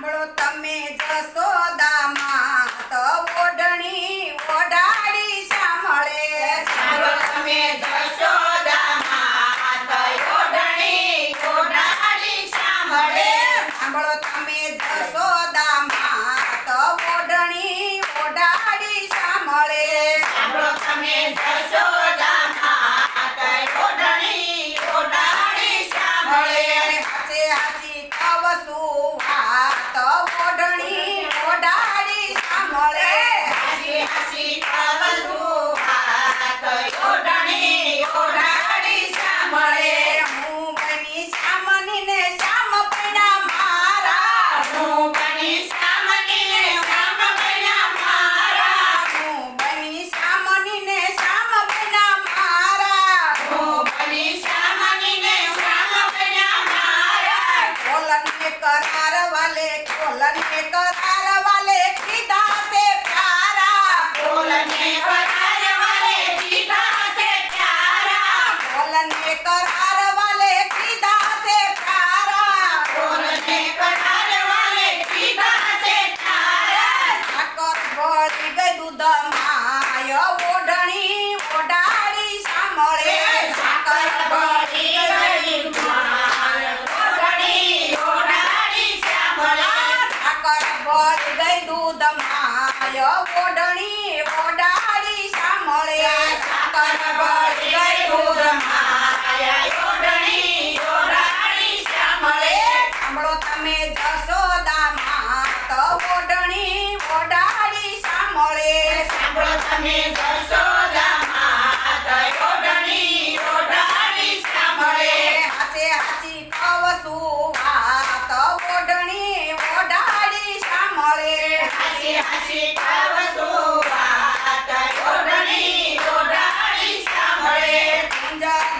સાંભળો તમે જશોદામાં તો ઓઢણી ઓઢાડી સાંભળે. સાંભળો તમે જશોદામાં તો ઓઢણી ઓઢાડી સાંભળે. સાંભળો તમે જશોદામાં તો ઓઢણી ઓઢાડી સાંભળે. સાંભળો તમે જશોદામાં તો ઓઢણી ઓઢાડી સાંભળે. હાચે હાચી કહું છું વાત ઓઢણી ઓઢાડી સાંભળે. હાસી હાસી કહું છું વાત ઓઢણી ઓઢાડી સાંભળે. હું બની સામની ને સામ પૈણા મારા. હું બની સામની સામ બન્યા મારા. હું બની સામની ને સામ પૈણા મારા. હું બની સામની સામ બન્યા મારા. કોલને કરાર વાલે કીધા છે પ્યારા. બોલને કરાર વાલે કીધા છે પ્યારા. કોલને કરાર વાલે કીધા છે પ્યારા. બોલને કરાર વાલે કીધા છે પ્યારા. સાકર ભળી ગઈ દૂધમાં ઓઢણી ઓઢાડી સાંભળે. સાકર ભળી ગઈ માર ઓઢણી ઓઢાડી સાંભળે. સાકર ભળી ગઈ દૂધમાં ઓઢણી ઓઢાડી સાંભળે. સાકર ભળી ગઈ દૂધમાં ઓઢણી ઓઢાડી સાંભળે. સાંભળો તમે જશોદામાં તો ઓઢણી ઓઢાડી સાંભળે. સાંભળો તમે જશોદામાં તો ઓઢણી ઓઢાડી સાંભળે. હાચે હાચી કહું છું વાત ઓઢણી ઓઢાડી સાંભળે. હાસી હાસી કહું છું વાત ઓઢણી ઓઢાડી સાંભળે.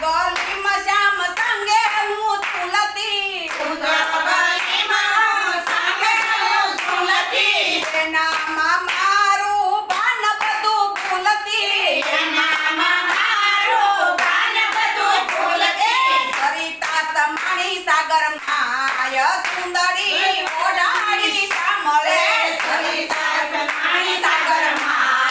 ગલીમાં શ્યામ સંગે હું તુલતી. ઉદરગલીમાં સામે હું સુલતી. એનામાં મારું ભાન બધું ભૂલતી. એનામાં મારું ભાન બધું ભૂલતી. સરિતા સમાણી સાગરમાં સુંદરી ઓઢાડી સાંભળે. સરિતા સમાણી સાગરમાં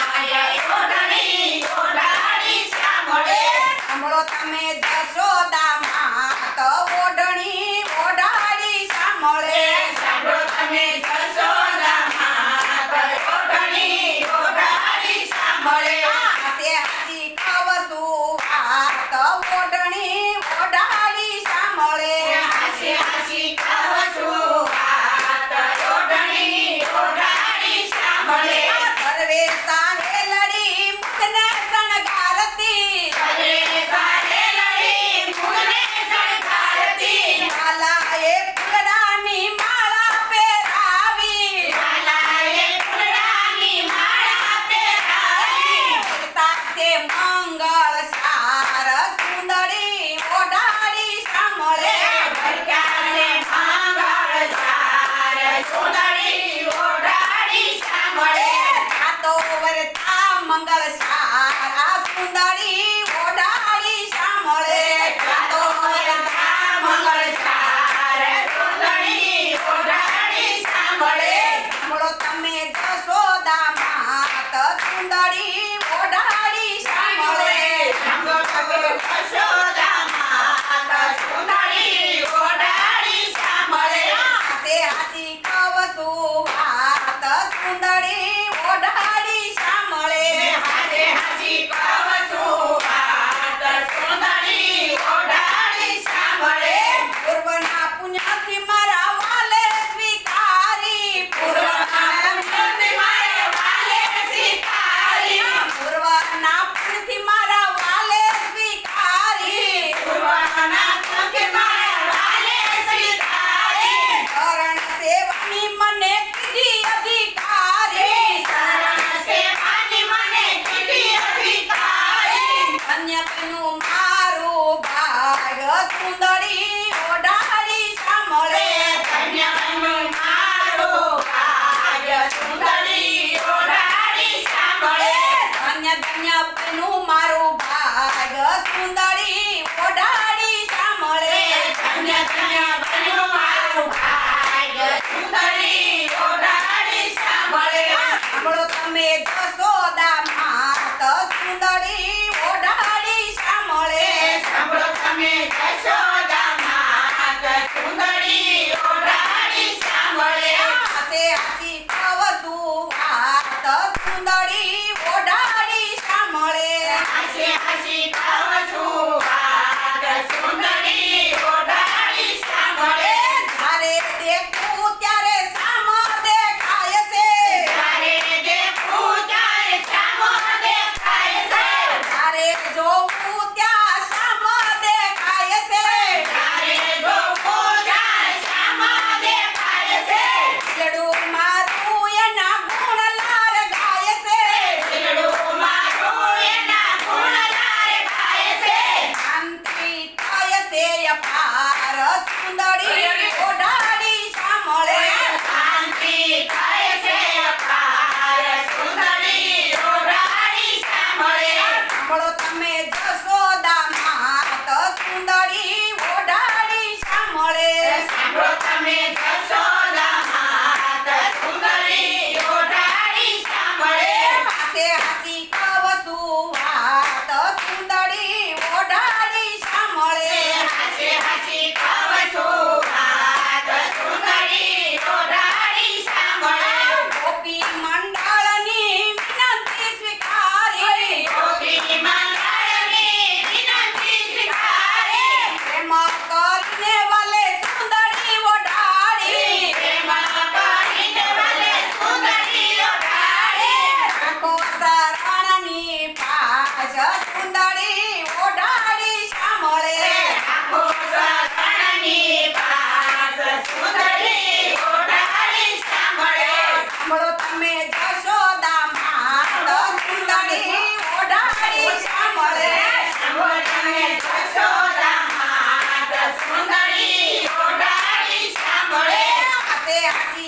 ઓઢણી ઓઢાડી સાંભળે. સાંભળો તમે જશોદામાં તો ઓઢણી ઓઢાડી સાંભળે. સાંભળો તમે જશોદામાં તો ઓઢણી ઓઢાડી સાંભળે. હાચે હાચી કહું છું વાત ઓઢણી ઓઢાડી સાંભળે. હાસી હાસી કહું છું વાત ઓઢણી ઓઢાડી સાંભળે. સર્વે સાહે લડી મુખને શણગારતી. સરે સારે લડી મુખને શણગારતી. માલાએ ફૂલડાની માળા પહેરાવી. માલાએ ફૂલડાની માળા પહેરાવી. ભરતા છે મંગળ સાર સુંદરી ઓઢાડી સાંભળે. ભરતા છે મંગળ સાર સુંદરી ઓઢાડી સાંભળે. થાતો વરતા મંગળ સાર સુંદરી ઓઢાડી સાંભળે. થાતો વરતા મંગળ સાર સુંદરી ઓઢાડી સાંભળે. સાંભળો તમે જશોદામાં તો સુંદરી ઓઢાડી સાંભળે. સાંભળો તમે જશોદામાં તો સુંદરી ઓઢાડી સાંભળે. હાચે હાચી કહું છું વાત સુંદરી ઓઢાડી સાંભળે. હાસી હાસી કહું છું વાત સુંદરી ઓઢાડી સાંભળે. પૂર્વના પુણ્યથી મારા વાલે સ્વીકારી. પૂર્વના પુણ્યથી મારે વાલે સ્વીકારી. પૂર્વના પુણ્યથી મારા વાલે સ્વીકારી. પૂર્વના પુણ્યથી મારે વાલે સ્વીકારી. શરણ સેવાની મને કીધી અધિકારી. શરણ સેવાની મને કીધી અધિકારી. ધન્ય બન્યું મારું ભાગ્ય સુંદરી ઓઢાડી સાંભળે. ધન્ય બન્યું મારું ભાગ્ય સુંદરી ઓઢાડી સાંભળે. ધન્ય ધન્ય બન્યું મારું ભાગ્ય સુંદરી ઓઢાડી સાંભળે. ધન્ય ધન્ય બન્યું મારું ભાગ્ય સુંદરી સાંભળો તમે જશોદા માત સુંદરી ઓઢાડી સાંભળે સાંભળો તમે જશોદા માત સુંદરી ઓઢાડી સાંભળે હાથે હાથી કવસું વાત સુંદરી ઓઢાડી સાંભળે હાસી હાસી કહું છું વાત સુંદરી ઓઢાડી સાંભળે જ્યારે દેખું ત્યારે સામ દેખાય છે તારે દેખું ત્યારે સામો દેખાય છે જ્યારે જોઉં ત્યાં સામ દેખાય છે તારે જોવું ત્યાં સામો દેખાય છે ખેડૂત મારું એના ગુણ લાર ગાય છે દિલડું મારું એના ગુણગાર ગાય છે શાંતિ થાય છે અપાર સુંદરી ઓઢાડી સાંભળે શાંતિ થાય છે અપાર સુંદરી ઓઢાડી સાંભળે સાંભળો તમે જશોદા માત સુંદરી ઓઢાડી સાંભળે સાંભળો તમે જશોદા માત સુંદરી ઓઢાડી સાંભળે હાથે હાથી કવસું વાત સુંદરી ઓઢાડી સાંભળે હાસી હાસી કહું છું વાત સુંદરી ઓઢાડી સાંભળે ગોપી મંડળની વિનંતી સ્વીકારી ગોપી મંડળની વિનંતી સ્વીકારી પ્રેમ કરીને વાલે સુંદરી ઓઢાડી પ્રેમ કરીને વાલે સુંદરી ઓઢાડી રાખો શરણની પાસ સુંદરી ઓઢાડી સાંભળે આખો શરણની પાસ સુંદરી ઓઢાડી સાંભળે સાંભળો તમે જશોદા માત સુંદરી ઓઢાડી સાંભળે સાંભળો તમે જશોદા માત સુંદરી ઓઢાડી સાંભળે હાથે હાથી